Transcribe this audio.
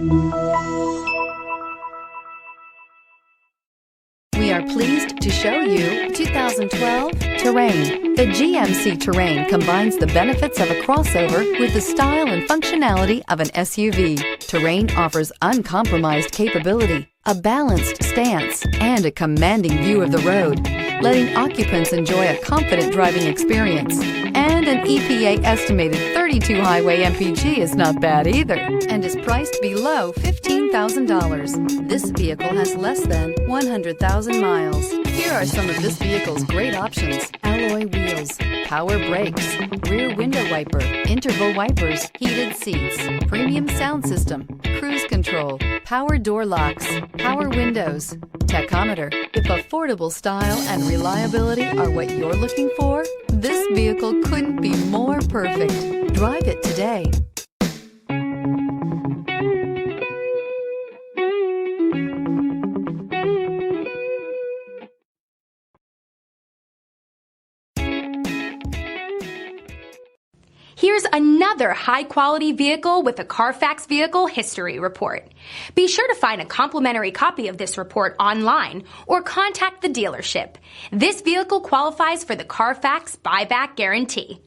We are pleased to show you 2012 Terrain. The GMC Terrain combines the benefits of a crossover with the style and functionality of an SUV. Terrain offers uncompromised capability, a balanced stance, and a commanding view of the road, letting occupants enjoy a confident driving experience. And an EPA estimated 32 highway MPG is not bad either, and is priced below $15,000. This vehicle has less than 100,000 miles. Here are some of this vehicle's great options: alloy wheels, power brakes, rear window wiper, interval wipers, heated seats, premium sound system, cruise control, power door locks, power windows, tachometer. If affordable style and reliability are what you're looking for, this vehicle couldn't be more perfect. Drive it today. Here's another high-quality vehicle with a Carfax Vehicle History Report. Be sure to find a complimentary copy of this report online or contact the dealership. This vehicle qualifies for the Carfax Buyback Guarantee.